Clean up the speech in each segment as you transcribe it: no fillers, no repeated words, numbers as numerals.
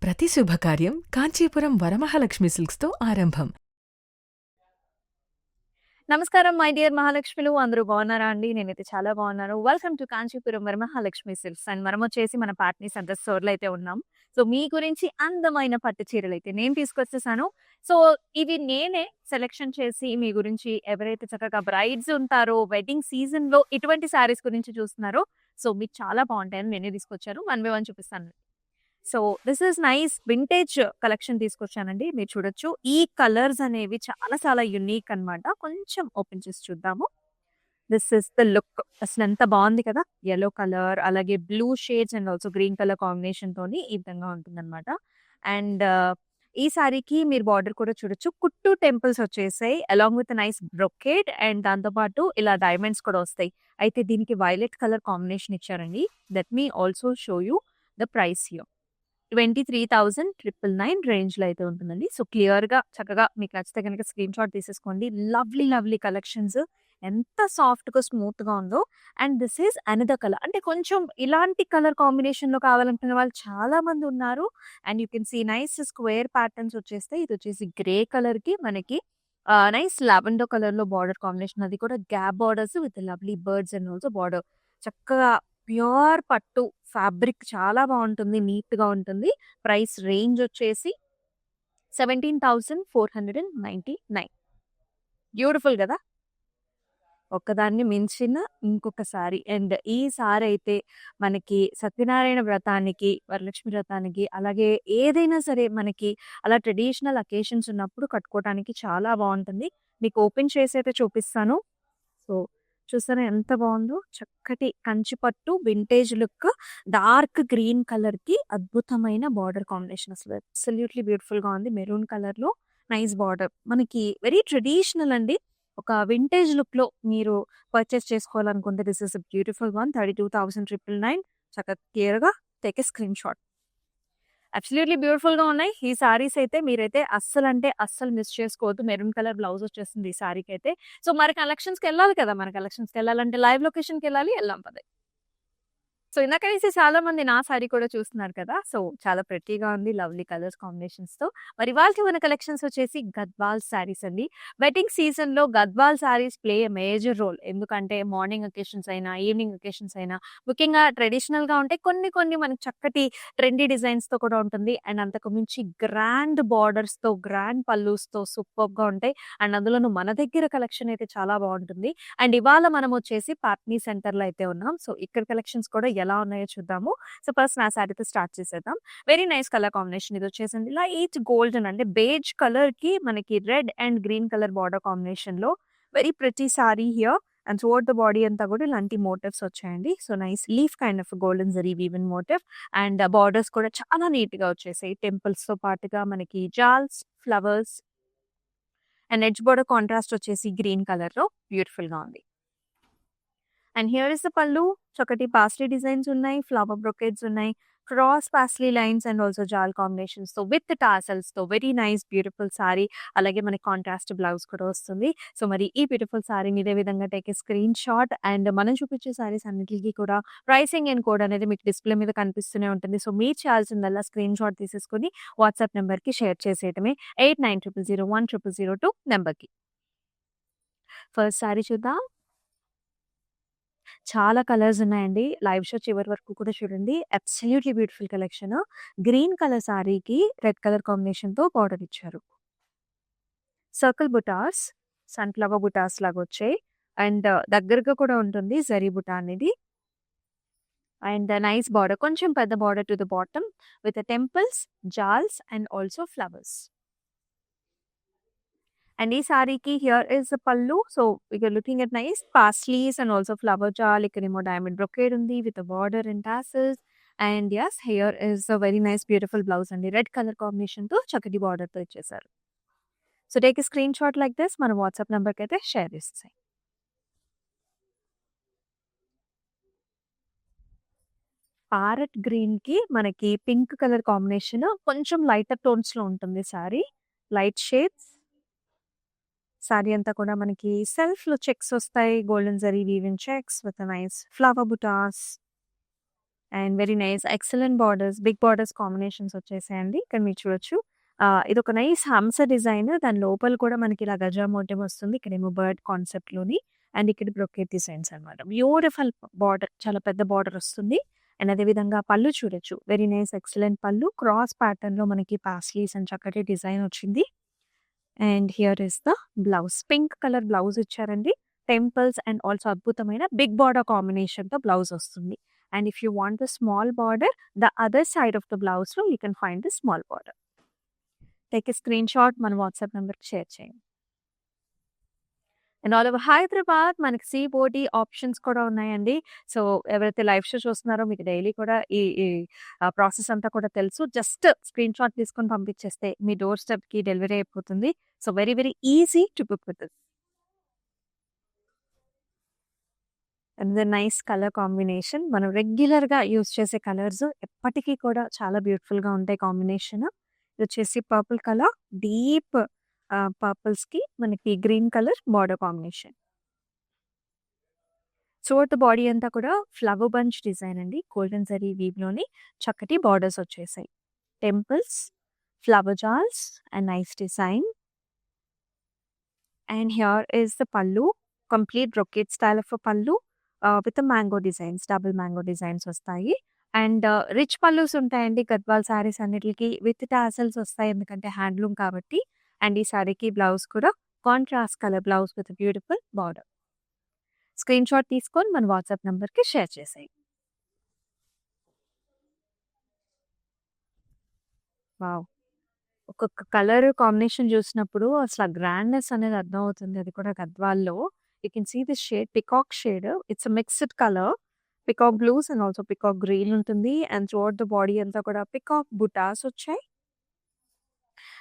ప్రతి శుభకార్యం కాంచీపురం వరమహాలక్ష్మి సిల్క్స్తో ఆరంభం. నమస్కారం మై డియర్ మహాలక్ష్మిలు, అందరూ బాగున్నారా అండి? నేనైతే చాలా బాగున్నాను. Welcome to Kanchipuram Varamahalakshmi silks. And మనం వచ్చేసి మన పార్ట్నీ సెంటర్ స్టోర్లో అయితే ఉన్నాం. సో మీ గురించి అందమైన పట్టు చీరలు అయితే నేను తీసుకొచ్చేసాను. సో ఇవి నేనే సెలెక్షన్ చేసి మీ గురించి, ఎవరైతే చక్కగా బ్రైడ్స్ ఉంటారో వెడ్డింగ్ సీజన్ లో ఇటువంటి శారీస్ గురించి చూస్తున్నారో, సో మీకు చాలా బాగుంటాయని నేనే తీసుకొచ్చాను. వన్ బై వన్ చూపిస్తాను. So this is nice vintage collection తీసుకొచ్చానండి. మీరు చూడొచ్చు, ఈ కలర్స్ అనేవి చాలా చాలా యునిక్ అన్నమాట. కొంచెం ఓపెన్ చేసి చూద్దాము. This is the look. అసలు ఎంత బాగుంది కదా! యెల్లో కలర్, అలాగే blue shades and also green colour combination తోని ఈ విధంగా ఉంటుందన్నమాట. అండ్ ఈ సారీకి మీరు బార్డర్ కూడా చూడొచ్చు. కుట్టు టెంపుల్స్ వచ్చేసాయి along with nice brocade, and దాంతో పాటు ఇలా డైమండ్స్ కూడా వస్తాయి. అయితే దీనికి వైలెట్ కలర్ కాంబినేషన్ ఇచ్చారండి. Let me also show you the price here. 23,999 రేంజ్‌లో అయితే ఉంటుందండి. సో క్లియర్‌గా చక్కగా మీకు నచ్చితే గనుక స్క్రీన్‌షాట్ తీసేసుకోండి. Lovely, lovely collections. ఎంత సాఫ్ట్‌గా, స్మూత్‌గా ఉందో. And this is another colour. అంటే కొంచెం ఇలాంటి కలర్ కాంబినేషన్‌లో కావాలనుకునే వాళ్ళు చాలా మంది ఉన్నారు. And you can see nice square patterns వచ్చేస్తాయి. ఇది వచ్చేసి గ్రే కలర్‌కి మనకి నైస్ లావెండర్ కలర్‌లో బార్డర్ కాంబినేషన్. అది కూడా gap borders with lovely birds and also border. చక్కగా ప్యూర్ పట్టు ఫ్యాబ్రిక్ చాలా బావుంటుంది. నీట్‌గా ఉంటుంది. ప్రైస్ రేంజ్ వచ్చేసి 17,499. బ్యూటిఫుల్ గదా! ఒక్కదాన్ని మించిన ఇంకొక సారీ. అండ్ ఈ సారైతే మనకి సత్యనారాయణ వ్రతానికి, వరలక్ష్మి వ్రతానికి, అలాగే ఏదైనా సరే మనకి అలా ట్రెడిషనల్ అకేషన్స్ ఉన్నప్పుడు కట్టుకోవటానికి చాలా బావుంటుంది. మీకు ఓపెన్ చేసైతే చూపిస్తాను. సో చూసారా ఎంత బాగుందో! చక్కటి కంచి పట్టు వింటేజ్ లుక్, డార్క్ గ్రీన్ కలర్‌కి అద్భుతమైన బార్డర్ కాంబినేషన్. అసలు అబ్సల్యూట్‌లీ బ్యూటిఫుల్‌గా ఉంది. మెరూన్ కలర్‌లో నైస్ బార్డర్. మనకి వెరీ ట్రెడిషనల్ అండి. ఒక వింటేజ్ లుక్‌లో మీరు పర్చేస్ చేసుకోవాలనుకుంటే this is a beautiful one. 32,999. చక్కగా క్లియర్‌గా take a screen shot. Absolutely బ్యూటిఫుల్‌గా ఉన్నాయి. ఈ సారీస్ అయితే మీరైతే అస్సలంటే అస్సలు మిస్ చేసుకోవద్దు. మెరూన్ కలర్ బ్లౌజ్ వచ్చేస్తుంది ఈ సారీకైతే. సో మరి కలెక్షన్స్‌కెళ్ళాలి కదా! మన కలెక్షన్స్‌కెళ్ళాలంటే లైవ్ లొకేషన్‌కెళ్ళాలి. ఎళ్ళాం పదండి. సో ఇందాక నుంచి చాలా మంది నా సారీ కూడా చూస్తున్నారు కదా! సో చాలా ప్రెట్టీగా ఉంది. లవ్లీ కలర్స్ కాంబినేషన్స్‌తో. మరి ఇవాల్టి మన కలెక్షన్స్ వచ్చేసి గద్వాల్ సారీస్ అండి. వెడ్డింగ్ సీజన్‌లో Gadwal saris play a major role. ఎందుకంటే మార్నింగ్ అకేషన్స్ అయినా, ఈవినింగ్ అకేషన్స్ అయినా ముఖ్యంగా ట్రెడిషనల్‌గా ఉంటే కొన్ని కొన్ని మనకి చక్కటి ట్రెండీ డిజైన్స్‌తో కూడా ఉంటుంది. అండ్ అంతకు మించి గ్రాండ్ బార్డర్స్‌తో, గ్రాండ్ పల్లూస్‌తో సూపర్బ్‌గా ఉంటాయి. అండ్ అందులోనూ మన దగ్గర కలెక్షన్ అయితే చాలా బావుంటుంది. అండ్ ఇవాళ మనం వచ్చేసి పాట్నీ సెంటర్‌లో అయితే ఉన్నాం. సో ఇక్కడ కలెక్షన్స్ కూడా ఎలా ఉన్నాయో చూద్దాము. సో ఫస్ట్ నా సారీతో స్టార్ట్ చేసేద్దాం. Very nice colour combination. ఇది వచ్చేసింది లైట్ గోల్డెన్, అంటే బేజ్ కలర్‌కి మనకి red and green colour border కాంబినేషన్‌లో very pretty sari here. And toward the body అంతా కూడా ఇలాంటి మోటివ్స్ వచ్చాయండి. So nice leaf kind of golden zari woven motif. And borders కూడా చాలా నీట్‌గా వచ్చేసాయి. టెంపుల్స్‌తో పాటుగా మనకి జాల్స్, flowers and edge border contrast వచ్చేసి గ్రీన్ కలర్‌లో బ్యూటిఫుల్‌గా ఉంది. And here is the pallu. చక్కటి పాస్లీ డిజైన్స్ ఉన్నాయి. ఫ్లవర్ బ్రొకేట్స్ ఉన్నాయి. Cross paisley lines and also jaal కాంబినేషన్స్‌తో విత్ టాసెల్స్‌తో వెరీ నైస్ బ్యూటిఫుల్ సారీ. అలాగే మనకి కాంట్రాస్ట్ బ్లౌజ్ కూడా వస్తుంది. సో మరి ఈ బ్యూటిఫుల్ సారీని ఇదే విధంగా take a screen shot. And మనం చూపించే సారీస్ అన్నిటికి కూడా ప్రైసింగ్ అండ్ కోడ్ అనేది మీకు డిస్‌ప్లే మీద కనిపిస్తూనే ఉంటుంది. సో మీరు చేయాల్సిందల్లా స్క్రీన్ షాట్ తీసేసుకొని వాట్సాప్ నంబర్‌కి షేర్ చేసేయటమే. 8900010002 నంబర్‌కి. ఫస్ట్ సారీ చూద్దాం. చాలా కలర్స్ ఉన్నాయండి. లైవ్ షో చివరి వరకు కూడా చూడండి. అబ్సల్యూట్‌లీ బ్యూటిఫుల్ కలెక్షన్. గ్రీన్ కలర్ సారీకి రెడ్ కలర్ కాంబినేషన్‌తో బార్డర్ ఇచ్చారు. సర్కిల్ బుటాస్, సన్‌ఫ్లవర్ బుటాస్ లాగొచ్చాయి. అండ్ దగ్గరగా కూడా ఉంటుంది జరీ బుటా అనేది. And nice border. కొంచెం పెద్ద border to the bottom with temples, జాల్స్ అండ్ ఆల్సో ఫ్లవర్స్. అండ్ ఈ సారీకి here is the pallu. So you're looking at nice paisleys and also flower jaal. ఇక్కడేమో డైమండ్ బ్రొకేడ్ ఉంది with border and tassels. And yes, here is a very nice beautiful blouse అండి. Red colour కాంబినేషన్‌తో చక్కటి బార్డర్‌తో ఇచ్చేసారు. So take a screen shot like this. మన WhatsApp నంబర్‌కి అయితే షేర్ చేసేసేయి. ప్యారెట్ గ్రీన్‌కి మనకి పింక్ కలర్ కాంబినేషన్ కొంచెం లైటర్ టోన్స్‌లో ఉంటుంది సారీ. Light shades. సారీ అంతా కూడా మనకి సెల్ఫ్‌లో చెక్స్ వస్తాయి. Golden zari weaving checks with nice flower బుటాస్. And very nice excellent borders, big borders combinations వచ్చేసాయండి. ఇక్కడ మీరు చూడొచ్చు. ఇదొక నైస్ హంస డిజైన్. దాని లోపల కూడా మనకి ఇలా గజా మోటివ్ వస్తుంది. ఇక్కడేమో బర్డ్ కాన్సెప్ట్‌లోని అండ్ ఇక్కడ బ్రొకేట్ డిజైన్స్ అనమాట. బ్యూటిఫుల్ బార్డర్, చాలా పెద్ద బార్డర్ వస్తుంది. అండ్ అదే విధంగా పళ్ళు చూడొచ్చు. Very nice excellent pallu. Cross ప్యాటర్న్‌లో మనకి పాస్లీస్ అండ్ చక్కటి డిజైన్ వచ్చింది. And here is the blouse. Pink colour blouse ఇచ్చారండి. టెంపుల్స్ అండ్ ఆల్సో అద్భుతమైన బిగ్ బార్డర్ కాంబినేషన్‌తో బ్లౌజ్ వస్తుంది. And if you want the small border, the other side of the బ్లౌజ్‌లో you can find the small border. Take a screen shot, మన WhatsApp నంబర్‌కి share చేయండి. And all over Hyderabad మనకి సీబోటీ options కూడా ఉన్నాయండి. So, ఎవరైతే లైవ్ షో చూస్తున్నారో మీకు డైలీ కూడా ఈ ఈ ప్రాసెస్ అంతా కూడా తెలుసు. జస్ట్ స్క్రీన్ షాట్ తీసుకొని పంపించేస్తే మీ డోర్ స్టెప్‌కి డెలివరీ అయిపోతుంది. So, very very easy to book with this. And nice colour combination. మనం రెగ్యులర్‌గా యూజ్ చేసే కలర్స్ ఎప్పటికీ కూడా చాలా బ్యూటిఫుల్‌గా ఉంటాయి కాంబినేషన్. ఇదొచ్చేసి పర్పుల్ కలర్, డీప్ పర్పుల్స్‌కి మనకి green colour border combination. Throughout the body అంతా కూడా ఫ్లవర్ బంచ్ డిజైన్ అండి. గోల్డెన్ జరీ వీవ్‌లోని చక్కటి బార్డర్స్ వచ్చేసాయి. టెంపుల్స్, ఫ్లవర్ జాల్స్ and nice design. And here is the pallu. Complete brocade style of pallu with mango designs, double mango designs వస్తాయి. And rich పల్లూస్ ఉంటాయండి గద్వాల్ సారీస్ అన్నిటికి. విత్ టాసెల్స్ వస్తాయి ఎందుకంటే హ్యాండ్లూమ్ కాబట్టి. అండ్ ఈ సారీకి బ్లౌజ్ కూడా contrast colour blouse with beautiful border. Screen shot తీసుకొని మన వాట్సాప్ నంబర్‌కి షేర్ చేసేయండి. వావ్! ఒక్కొక్క కలర్ కాంబినేషన్ చూసినప్పుడు అసలు ఆ గ్రాండ్‌నెస్ అనేది అర్థమవుతుంది. అది కూడా గద్వాల్‌లో. You can see this shade peacock shade. It's a mixed colour. Peacock blues and also peacock green ఉంటుంది. అండ్ త్రూఅవుట్ ద బాడీ అంతా కూడా పికాక్ బుటాస్ వచ్చాయి.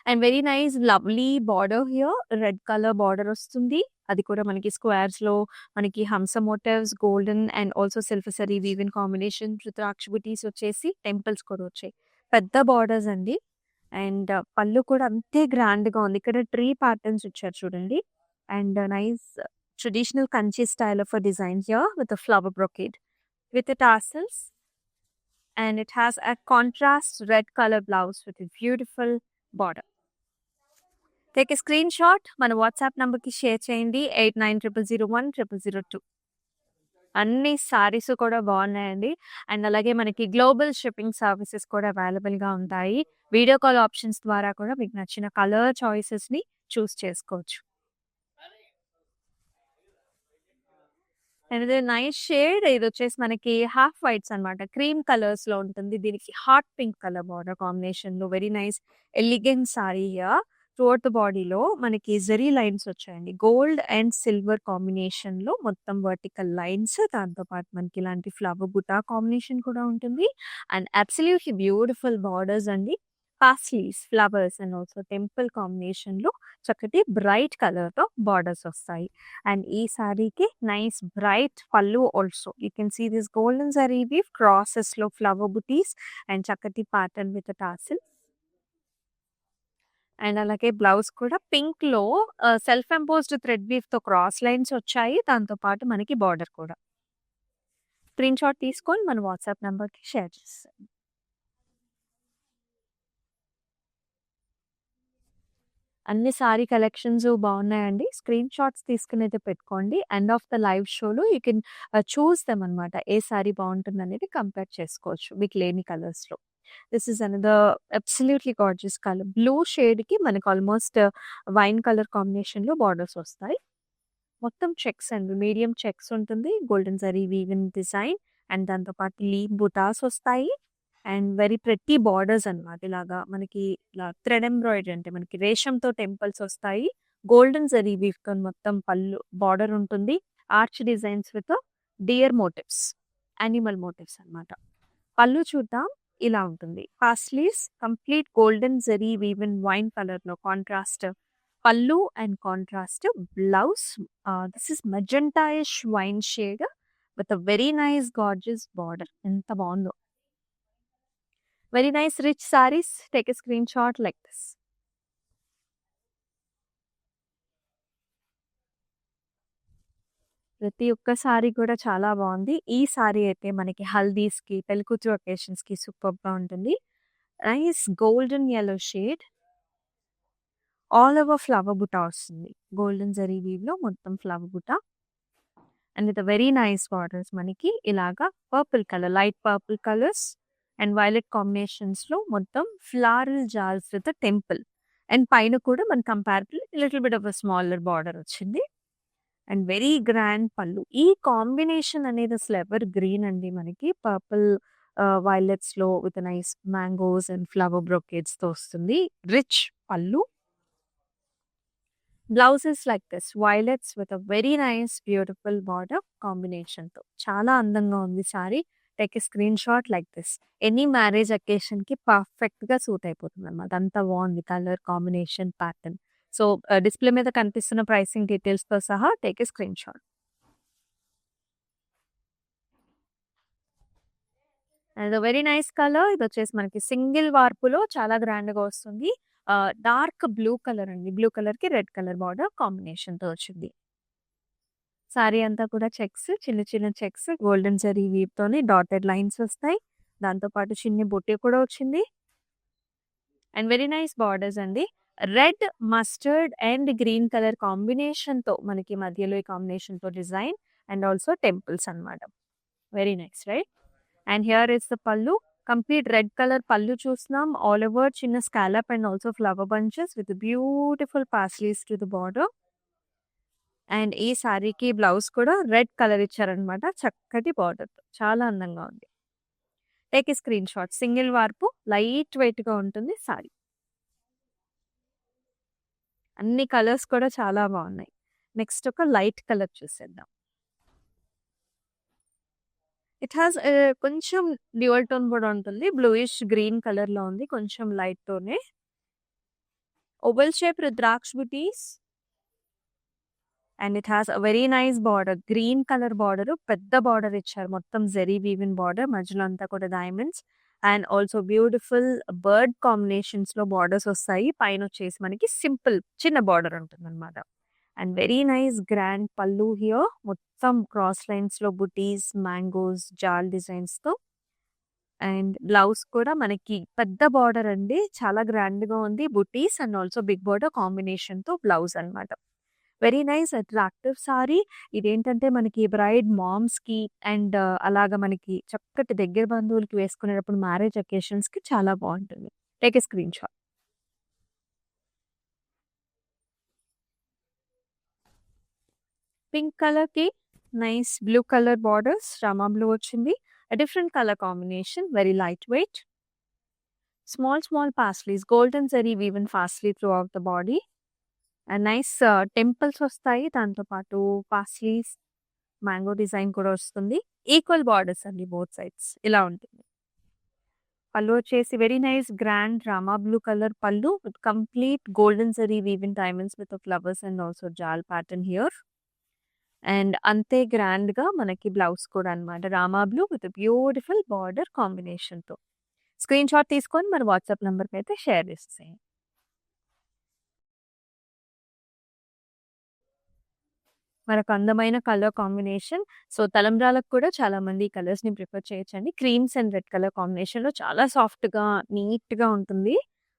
And very nice lovely border here. Red colour border వస్తుంది. అది కూడా మనకి స్క్వేర్స్‌లో మనకి హంస motifs, golden and also silver zari weaving combination, రుద్రాక్ష బుటీస్ వచ్చేసి టెంపుల్స్ కూడా వచ్చాయి. పెద్ద బార్డర్స్ అండి. అండ్ పళ్ళు కూడా అంతే గ్రాండ్‌గా ఉంది. ఇక్కడ ట్రీ ప్యాటర్న్స్ ఇచ్చారు చూడండి. And nice traditional Kanchi style of design here with flower brocade with tassels. And it has a contrast red color blouse with a beautiful border. Take a screen shot, మన WhatsApp నంబర్‌కి share చేయండి. 8900010002. అన్ని సారీస్ కూడా బాగున్నాయండి. And అలాగే మనకి global shipping services కూడా అవైలబుల్‌గా ఉంటాయి. వీడియో కాల్ ఆప్షన్స్ ద్వారా కూడా మీకు నచ్చిన కలర్ చాయిసెస్‌ని చూస్ చేసుకోవచ్చు. అండ్ ఇది నైస్ షేడ్. ఇదొచ్చేసి మనకి హాఫ్ వైట్స్ అనమాట. క్రీమ్ కలర్స్‌లో ఉంటుంది. దీనికి హాట్ పింక్ కలర్ బార్డర్ కాంబినేషన్‌లో very nice elegant sorry here. Throughout the బాడీలో మనకి జరీ లైన్స్ వచ్చాయండి. గోల్డ్ అండ్ సిల్వర్ కాంబినేషన్‌లో మొత్తం వర్టికల్ లైన్స్. దాంతో పాటు మనకి ఇలాంటి ఫ్లవర్ బుటా కాంబినేషన్ కూడా ఉంటుంది. అండ్ అబ్సల్యూట్‌లీ బ్యూటిఫుల్ బార్డర్స్ అండి. Paisleys, flowers and also temple కాంబినేషన్‌లో చక్కటి బ్రైట్ కలర్‌తో బార్డర్స్ వస్తాయి. అండ్ ఈ సారీకి nice bright pallu also. You can see this golden zari weave క్రాసెస్‌లో ఫ్లవర్ బుటీస్ అండ్ చక్కటి ప్యాటర్న్ విత్ టాసిల్. అండ్ అలాగే బ్లౌజ్ కూడా పింక్‌లో సెల్ఫ్ ఎంబోస్డ్ థ్రెడ్ వీవ్‌తో క్రాస్ లైన్స్ వచ్చాయి. దాంతో పాటు మనకి బార్డర్ కూడా. స్క్రీన్ షాట్ తీసుకొని మన వాట్సాప్ నంబర్‌కి షేర్ చేసేయండి. అన్ని సారీ కలెక్షన్స్ బాగున్నాయండి. స్క్రీన్ షాట్స్ తీసుకునైతే పెట్టుకోండి. ఎండ్ ఆఫ్ ద లైవ్ షోలో యూ కెన్ చూస్ దెమ్ అనమాట. ఏ సారీ బాగుంటుందనేది కంపేర్ చేసుకోవచ్చు మీకు లేని కలర్స్‌లో. This is another absolutely gorgeous colour. Blue షేడ్‌కి మనకు ఆల్మోస్ట్ వైన్ కలర్ కాంబినేషన్‌లో బార్డర్స్ వస్తాయి. మొత్తం చెక్స్ అండి. మీడియం చెక్స్ ఉంటుంది. Golden zari weaving design and దాంతో పాటు లీవ్ బుటాస్ వస్తాయి. అండ్ వెరీ ప్రెట్టి బార్డర్స్ అనమాట. ఇలాగా మనకి ఇలా థ్రెడ్ ఎంబ్రాయిడరీ అంటే మనకి రేషంతో టెంపుల్స్ వస్తాయి. గోల్డెన్ జరీ వీవ్‌తో మొత్తం పళ్ళు బార్డర్ ఉంటుంది. Arch designs with deer motifs, animal motifs అనమాట. పళ్ళు చూద్దాం. ఇలా ఉంటుంది. Paisleys complete golden zari woven wine కలర్‌లో contrast pallu and contrast blouse. This is magentaish wine shade with a very nice gorgeous border. ఎంత బాగుందో. Very nice rich saris. Take a screen shot like this. ప్రతి ఒక్క sorry కూడా చాలా బాగుంది. ఈ sorry అయితే మనకి హల్దీస్‌కి, పెళ్ళికూతురు అకేషన్స్‌కి సూపర్బ్‌గా ఉంటుంది. Nice golden yellow shade. All over flower బుట్ట వస్తుంది. గోల్డెన్ జరీ వీవ్‌లో మొత్తం ఫ్లవర్ బుట్ట. And with very nice borders మనకి ఇలాగా purple colour, light purple colours and violet కాంబినేషన్స్‌లో మొత్తం ఫ్లారల్ జాల్స్ విత్ టెంపుల్. అండ్ పైన కూడా మన comparatively little bit of a smaller border వచ్చింది. And very grand pallu. ఈ కాంబినేషన్ అనేది అసలు ఎవర్ గ్రీన్ అండి మనకి. పర్పుల్ వైలెట్స్‌లో with nice mangoes and flower బ్రొకేట్స్‌తో వస్తుంది. Rich pallu. Blouse is like this violets with a very nice beautiful border కాంబినేషన్‌తో. చాలా అందంగా ఉంది sari. Take a screen shot like this. Any marriage అకేషన్‌కి పర్ఫెక్ట్‌గా సూట్ అయిపోతుందన్నమాట. అంత బాగుంది colour combination pattern. So, display మీద కనిపిస్తున్న ప్రైసింగ్ డీటెయిల్స్‌తో సహా take a screen shot. And very nice colour. ఇదొచ్చేసి మనకి సింగిల్ వార్పులో చాలా గ్రాండ్‌గా వస్తుంది. డార్క్ బ్లూ కలర్ అండి. బ్లూ కలర్‌కి రెడ్ కలర్ బార్డర్ కాంబినేషన్‌తో వచ్చింది. సారీ అంతా కూడా చెక్స్, చిన్న చిన్న చెక్స్ గోల్డెన్ జరీ వీవ్‌తోని డాటెడ్ లైన్స్ వస్తాయి. దాంతో పాటు చిన్ని బుట్టి కూడా వచ్చింది. అండ్ వెరీ నైస్ బార్డర్స్ అండి. Red, mustard and green colour కాంబినేషన్‌తో మనకి మధ్యలో ఈ కాంబినేషన్‌తో డిజైన్ అండ్ ఆల్సో టెంపుల్స్ అన్నమాట. Very nice right? And here is the pallu. Complete red colour pallu చూస్తున్నాం. ఆల్ ఓవర్ చిన్న scallop and also flower bunches with beautiful paisleys to the border. And ఈ సారీకి బ్లౌజ్ కూడా రెడ్ కలర్ ఇచ్చారనమాట. చక్కటి బార్డర్‌తో. చాలా అందంగా ఉంది. Take a screen shot. Single warp light వెయిట్‌గా ఉంటుంది సారీ. అన్ని కలర్స్ కూడా చాలా బాగున్నాయి. నెక్స్ట్ ఒక లైట్ కలర్ చూసేద్దాం. ఇట్ హాస్ కొంచెం డ్యూయల్ టోన్ కూడా ఉంటుంది. బ్లూయిష్ గ్రీన్ కలర్‌లో ఉంది. కొంచెం లైట్ టోనే. ఓవెల్ షేప్ రుద్రాక్ష బుటీస్. And it has a very nice border. Green colour border. పెద్ద బార్డర్ ఇచ్చారు. మొత్తం జెరీ వీవిన్ బార్డర్. మధ్యలో అంతా కూడా diamonds. And also beautiful bird కాంబినేషన్స్‌లో బార్డర్స్ వస్తాయి. పైన వచ్చేసి మనకి సింపుల్ చిన్న బార్డర్ ఉంటుందన్నమాట. And very nice grand pallu here. మొత్తం క్రాస్ లైన్స్‌లో బుటీస్, మ్యాంగోస్, జాల్ డిజైన్స్‌తో. అండ్ బ్లౌజ్ కూడా మనకి పెద్ద బార్డర్ అండి. చాలా గ్రాండ్‌గా ఉంది. బుటీస్ అండ్ ఆల్సో బిగ్ బార్డర్ కాంబినేషన్‌తో బ్లౌజ్ అన్నమాట. Very nice attractive sorry. ఇదేంటంటే మనకి బ్రైడ్ మామ్స్‌కి అండ్ అలాగా మనకి చక్కటి దగ్గర బంధువులకి వేసుకునేటప్పుడు మ్యారేజ్ అకేషన్స్‌కి చాలా బావుంటుంది. Take a screen shot. Pink కలర్‌కి నైస్ బ్లూ కలర్ బార్డర్స్. రామా బ్లూ వచ్చింది. Different colour combination. Very light weight. Small small paisleys. Golden zari woven ఫాస్ట్‌లీ throughout the body. And nice temples వస్తాయి. దాంతో పాటు పాస్లీస్, మ్యాంగో డిజైన్ కూడా వస్తుంది. Equal borders అండి బోత్ సైడ్స్. ఇలా ఉంటుంది. పళ్ళు వచ్చేసి వెరీ నైస్ గ్రాండ్ రామా blue colour pallu with complete golden zari woven diamonds with flowers and also jaal pattern here. And అంతే గ్రాండ్‌గా మనకి బ్లౌజ్ కూడా అన్నమాట. రామా బ్లూ విత్ బ్యూటిఫుల్ బార్డర్ కాంబినేషన్‌తో. స్క్రీన్ షాట్ తీసుకొని మన వాట్సాప్ నంబర్‌కైతే షేర్ చేసేయండి. మరొక అందమైన కలర్ కాంబినేషన్. సో, తలంబ్రాలకు కూడా చాలామంది ఈ కలర్స్‌ని ప్రిఫర్ చేయొచ్చండి. క్రీమ్స్ అండ్ రెడ్ కలర్ కాంబినేషన్‌లో చాలా సాఫ్ట్‌గా, నీట్‌గా ఉంటుంది.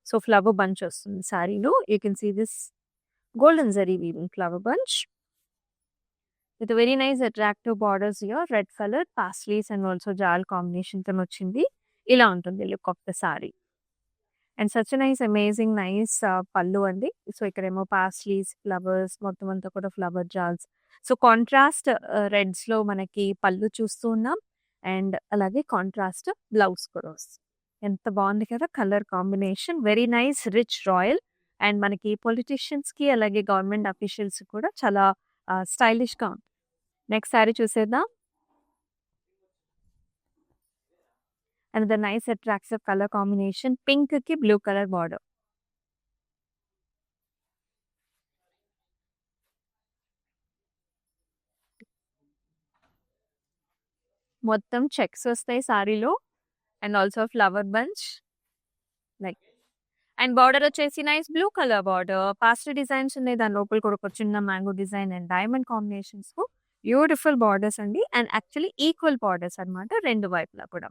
సో, ఫ్లవర్ బంచ్ వస్తుంది సారీలో. You can see this golden zari weaving flower bunch. With very nice attractive borders here. Red colour, paisleys and also jaal కాంబినేషన్‌తోనొచ్చింది. ఇలా ఉంటుంది look of the sari. And such nice amazing nice pallu అండి. So, ఇక్కడేమో paisleys, flowers మొత్తం అంతా కూడా flower జాల్స్. So, contrast రెడ్స్‌లో మనకి పళ్ళు చూస్తూ ఉన్నాం. అండ్ అలాగే కాంట్రాస్ట్ బ్లౌజ్ కూడా వస్తుంది. ఎంత బాగుంది కదా colour combination. Very nice rich royal. And మనకి పొలిటీషియన్స్‌కి అలాగే గవర్నమెంట్ అఫీషియల్స్ కూడా చాలా స్టైలిష్‌గా ఉంది. నెక్స్ట్ సారీ చూసేద్దాం. Another nice attractive colour combination. పింక్‌కి బ్లూ కలర్ బార్డర్. మొత్తం చెక్స్ వస్తాయి సారీలో. And also flower bunch like and border వచ్చేసి nice blue colour border. Pastel designs ఉన్నాయి. దాని లోపల కూడా ఒక చిన్న మ్యాంగో డిజైన్ అండ్ డైమండ్ కాంబినేషన్స్‌తో బ్యూటిఫుల్ బార్డర్స్ అండి. అండ్ యాక్చువల్లీ ఈక్వల్ బార్డర్స్ అన్నమాట 2 వైపులా కూడా.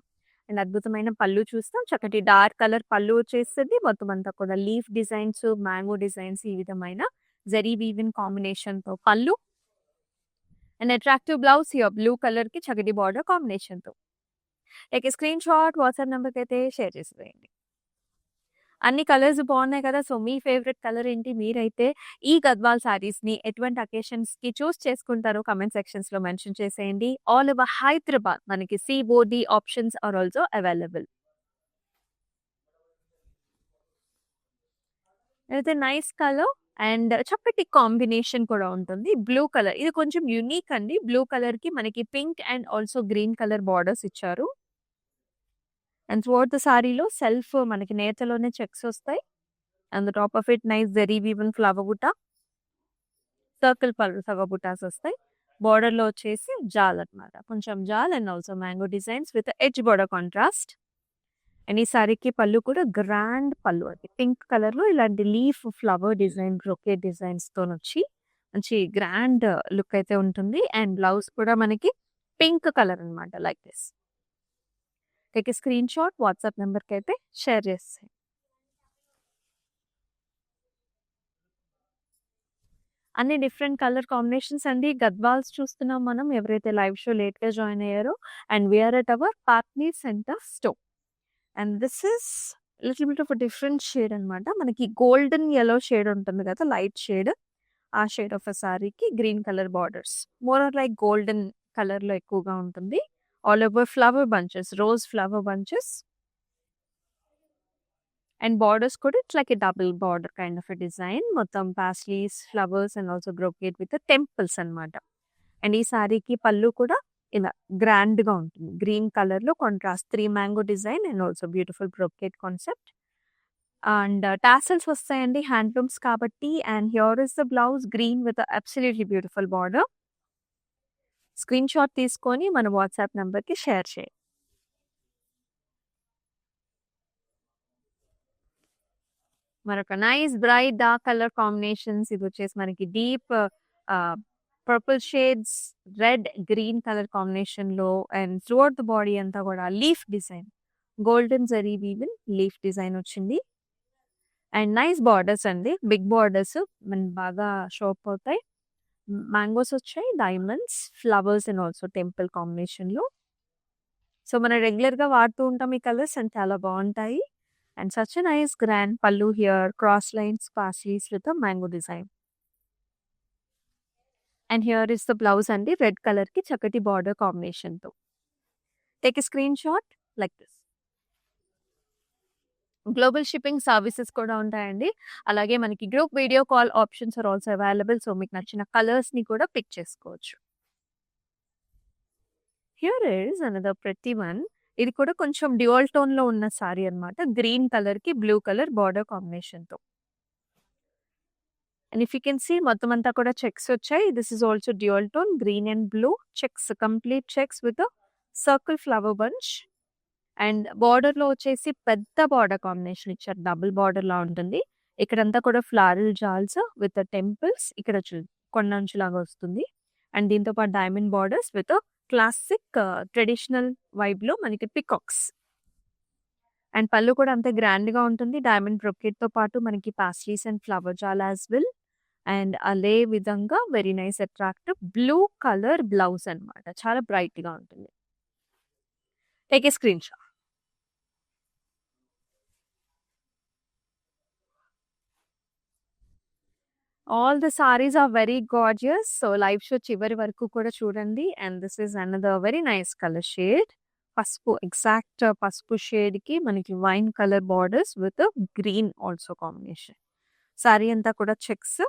అండ్ అద్భుతమైన పళ్ళు చూస్తాం. చక్కటి డార్క్ కలర్ పళ్ళు వచ్చేస్తది. మొత్తం అంతా కూడా లీఫ్ డిజైన్స్, మ్యాంగో డిజైన్స్ ఈ విధమైన జరీ వీవింగ్ కాంబినేషన్‌తో pallu. And attractive blouse here blue కలర్‌కి చక్కటి బార్డర్ కాంబినేషన్‌తో. Take a screen shot WhatsApp నంబర్‌కైతే షేర్ చేసేయండి. అన్ని కలర్స్ బాగున్నాయి కదా! సో, మీ ఫేవరెట్ కలర్ ఏంటి? మీరైతే ఈ గద్వాల్ శారీస్‌ని ఎటువంటి అకేషన్స్‌కి చూస్ చేసుకుంటారో కామెంట్ సెక్షన్స్‌లో మెన్షన్ చేసేయండి. ఆల్ ఓవర్ హైదరాబాద్ మనకి COD options are also available. అయితే నైస్ కలర్ అండ్ చక్కటి కాంబినేషన్ కూడా ఉంటుంది. బ్లూ కలర్ ఇది కొంచెం యూనిక్ అండి. బ్లూ కలర్‌కి మనకి pink and also green colour borders ఇచ్చారు. అండ్ త్రూఅవుట్ ద సారీలో సెల్ఫ్ మనకి నేతలోనే చెక్స్ వస్తాయి. And the top of it nice zari woven flower butta. Circle flower బుట్టాస్ వస్తాయి. బోర్డర్‌లో వచ్చేసి జాల్ అన్నమాట. కొంచెం jaal and also mango designs with edge border contrast. And ఈ సారీకి పళ్ళు కూడా గ్రాండ్ పళ్ళు అది. పింక్ కలర్‌లో ఇలాంటి లీఫ్ ఫ్లవర్ డిజైన్ బ్రొకేట్ డిజైన్స్‌తోనొచ్చి మంచి గ్రాండ్ లుక్ అయితే ఉంటుంది. అండ్ బ్లౌజ్ కూడా మనకి పింక్ కలర్ అన్నమాట like this. Take a screen shot WhatsApp నంబర్‌కైతే షేర్ చేసేయండి. అన్ని డిఫరెంట్ కలర్ కాంబినేషన్స్ అండి. గద్వాల్స్ చూస్తున్నాం మనం. ఎవరైతే లైవ్ షో లేట్‌గా జాయిన్ అయ్యారో and we are at our partner centre store. And this is little bit of a different shade అన్నమాట. మనకి గోల్డెన్ యెల్లో షేడ్ ఉంటుంది కదా! Light shade. ఆ షేడ్ ఆఫ్ అ సారీకి green colour borders. More or like golden కలర్‌లో ఎక్కువగా ఉంటుంది. All over flower bunches, rose flower bunches. And borders కూడా it's like a double border kind of a design. మొత్తం paisleys, flowers and also brocade with temples అన్నమాట. And ఈ సారీకి పళ్ళు కూడా ఇలా గ్రాండ్‌గా ఉంటుంది. గ్రీన్ కలర్‌లో contrast 3 mango design and also beautiful brocade concept. And tassels వస్తాయండి హ్యాండ్లూమ్స్ కాబట్టి. And here is the blouse green with absolutely beautiful border. Screen shot తీసుకొని మన వాట్సాప్ నంబర్‌కి షేర్ చేయండి. మరొక nice bright dark colour combinations. ఇది వచ్చేసి మనకి deep purple shades, red, green colour కాంబినేషన్‌లో అండ్ త్రూఅవుట్ ద బాడీ అంతా కూడా leaf design. Golden zari woven leaf design వచ్చింది. అండ్ నైస్ బార్డర్స్ అండి. బిగ్ బార్డర్స్ మనకి బాగా షో అప్ అవుతాయి. మ్యాంగోస్ వచ్చాయి, diamonds, flowers and also temple కాంబినేషన్‌లో. సో, మనం రెగ్యులర్‌గా వాడుతూ ఉంటాం ఈ కలర్స్ అండ్ చాలా బావుంటాయి. And such a nice grand pallu here cross lines, paisleys with mango design. And here is the blouse అండి. రెడ్ కలర్‌కి చక్కటి బార్డర్ కాంబినేషన్‌తో. Take a screen shot like this. Global shipping services కూడా ఉంటాయండి. అలాగే మనకి group video call options are also available. So, మీకు నచ్చిన కలర్స్‌ని కూడా పిక్ చేసుకోవచ్చు. Here is another pretty one. ఇది కూడా కొంచెం డ్యూయల్ టోన్‌లో ఉన్న సారీ అన్నమాట. గ్రీన్ కలర్‌కి బ్లూ కలర్ బార్డర్ కాంబినేషన్‌తో. And if you can see మొత్తం అంతా కూడా చెక్స్ వచ్చాయి. This is also dual tone green and blue checks, complete checks with circle flower bunch. And బార్డర్‌లో వచ్చేసి పెద్ద బార్డర్ కాంబినేషన్ ఇచ్చారు. డబుల్ బార్డర్‌లా ఉంటుంది. ఇక్కడంతా కూడా ఫ్లారల్ జాల్స్ విత్ టెంపుల్స్. ఇక్కడ కొండంచులాగా వస్తుంది. అండ్ దీంతో పాటు diamond borders with classic traditional వైబ్‌లో మనకి పికాక్స్. అండ్ పళ్ళు కూడా అంతే గ్రాండ్‌గా ఉంటుంది. డైమండ్ బ్రొకేట్‌తో పాటు మనకి paisleys and flower jaal as well. And అదే విధంగా very nice attractive blue colour blouse అన్నమాట. చాలా బ్రైట్‌గా ఉంటుంది. Take a screen shot. All the saris are very gorgeous. So, live show చివరి వరకు కూడా చూడండి. And this is another very nice colour shade. పసుపు ఎగ్జాక్ట్ పసుపు షేడ్‌కి మనకి wine colour borders with green also combination. Sari అంతా కూడా checks.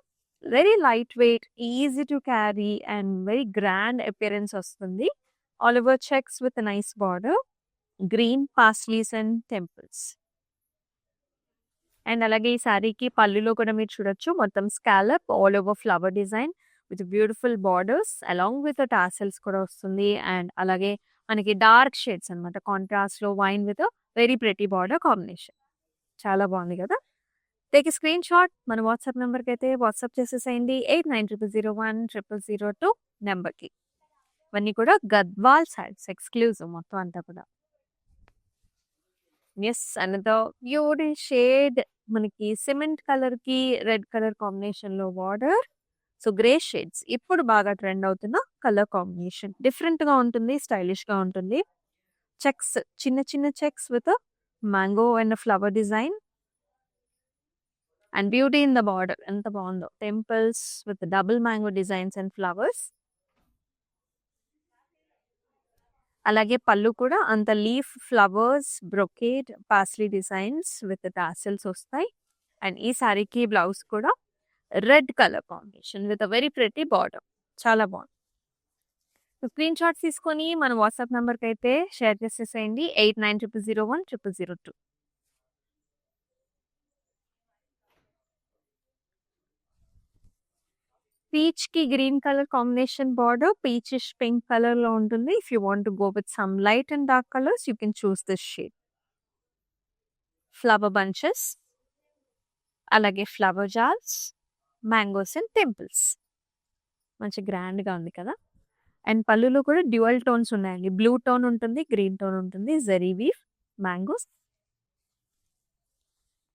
Very light weight, easy to carry and very grand appearance వస్తుంది. All over checks with nice border. Green paisleys and temples. And అలాగే ఈ సారీకి పళ్ళులో కూడా మీరు చూడొచ్చు. మొత్తం scallop all over flower design with beautiful borders along with tassels కూడా వస్తుంది. అండ్ అలాగే మనకి డార్క్ షేడ్స్ అన్నమాట. కాంట్రాస్ట్‌లో wine with very pretty border combination. చాలా బాగుంది కదా! టేక్ ఏ స్క్రీన్ షాట్ మన వాట్సాప్ నంబర్‌కైతే వాట్సాప్ చేసేసేయండి. 8900010002 నంబర్‌కి. ఇవన్నీ కూడా గద్వాల్ శారీస్ ఎక్స్క్లూజివ్ మొత్తం అంతా కూడా. యెస్, అనదర్ ప్యూర్ షేడ్ మనకి సిమెంట్ కలర్‌కి రెడ్ కలర్ కాంబినేషన్‌లో బార్డర్. సో, గ్రే షేడ్స్ ఇప్పుడు బాగా ట్రెండ్ అవుతున్న కలర్ కాంబినేషన్. డిఫరెంట్‌గా ఉంటుంది, స్టైలిష్‌గా ఉంటుంది. చెక్స్, చిన్న చిన్న checks with mango and flower design and beauty in the border. ఎంత బాగుందో! Temples with double mango designs and flowers. అలాగే పళ్ళు కూడా అంత leaf, flowers, brocade, paisley designs with tassels వస్తాయి. అండ్ ఈ సారీకి బ్లౌజ్ కూడా red colour combination with a very pretty border. చాలా బాగుంది. స్క్రీన్ షాట్స్ తీసుకొని మన వాట్సాప్ నంబర్కి అయితే షేర్ చేసేసేయండి. 8900010002. పీచ్ కి green colour combination border, peachish pink colour లో ఉంటుంది. If you want to go with some light and dark colours you can choose this shade. Flower bunches, అలాగే ఫ్లవర్ జార్స్, మ్యాంగోస్ అండ్ టెంపుల్స్. మంచి grand గా ఉంది కదా. అండ్ పళ్ళులో కూడా డ్యూయల్ టోన్స్ ఉన్నాయండి. బ్లూ టోన్ ఉంటుంది, గ్రీన్ టోన్ ఉంటుంది. Zari weave, mangoes.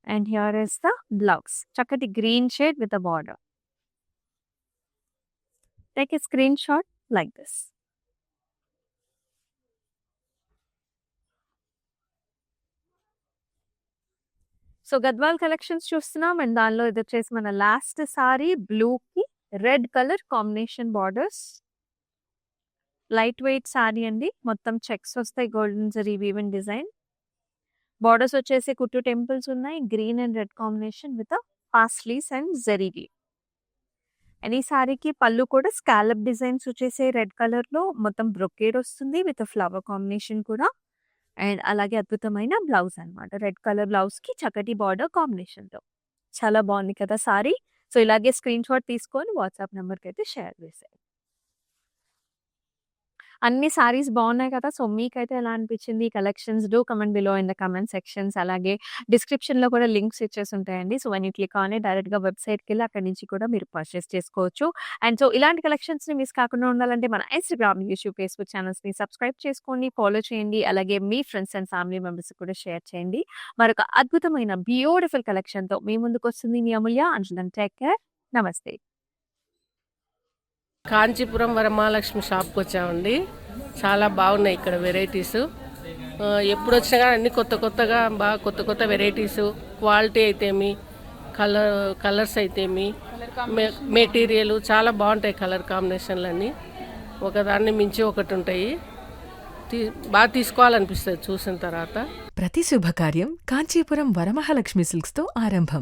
And here is the blouse. చక్కటి green shade with a border. Take a screenshot like this. So, Gadwal collections చూస్తున్నాం. అండ్ దానిలో ఇది వచ్చేసి మన లాస్ట్ సారీ బ్లూకి red colour combination borders. Light weight sari అండి. మొత్తం చెక్స్ వస్తాయి, golden zari woven design. Borders వచ్చేసి కుట్టు టెంపుల్స్ ఉన్నాయి. Green and red combination with paisleys and zari weave. And ఈ సారీకి పళ్ళు కూడా స్కాలప్ డిజైన్స్ వచ్చేసి రెడ్ కలర్ లో మొత్తం బ్రొకేడ్ వస్తుంది విత్ ఫ్లవర్ కాంబినేషన్ కూడా. అండ్ అలాగే అద్భుతమైన బ్లౌజ్ అన్నమాట. రెడ్ కలర్ బ్లౌజ్ కి చక్కటి బార్డర్ కాంబినేషన్ తో చాలా బాగుంది కదా సారీ. సో, ఇలాగే స్క్రీన్ షాట్ తీసుకొని వాట్సాప్ నెంబర్కి అయితే షేర్ చేసేయండి. అన్ని సారీస్ బాగున్నాయి కదా. సో, మీకైతే ఎలా అనిపించింది ఈ collections? Do comment below in the comment sections. అలాగే డిస్క్రిప్షన్‌లో కూడా లింక్స్ ఇచ్చేసి ఉంటాయండి. So, when you click on it డైరెక్ట్‌గా వెబ్‌సైట్‌కెళ్ళి అక్కడి నుంచి కూడా మీరు పర్చేస్ చేసుకోవచ్చు. అండ్ సో, ఇలాంటి కలెక్షన్స్‌ని మిస్ కాకుండా ఉండాలంటే మన ఇన్‌స్టాగ్రామ్, యూట్యూబ్, ఫేస్‌బుక్ ఛానల్స్‌ని సబ్స్క్రైబ్ చేసుకోండి, ఫాలో చేయండి. అలాగే మీ ఫ్రెండ్స్ అండ్ ఫ్యామిలీ మెంబర్స్‌కి కూడా షేర్ చేయండి. మరొక అద్భుతమైన బ్యూటిఫుల్ కలెక్షన్‌తో మీ ముందుకొస్తుంది మీ Amulya. Until then take care. నమస్తే. కాంచీపురం వరమహాలక్ష్మి షాప్కి వచ్చామండి. చాలా బాగున్నాయి ఇక్కడ వెరైటీస్. ఎప్పుడు వచ్చినా కానీ అన్ని కొత్త కొత్తగా బాగా కొత్త కొత్త వెరైటీస్, క్వాలిటీ అయితేమి, కలర్స్ అయితేమి, మెటీరియల్ చాలా బాగుంటాయి. కలర్ కాంబినేషన్లు అన్నీ ఒకదాన్ని మించి ఒకటి ఉంటాయి. బాగా తీసుకోవాలనిపిస్తుంది చూసిన తర్వాత. ప్రతి శుభకార్యం కాంచీపురం వరమహాలక్ష్మి సిల్క్స్తో ఆరంభం.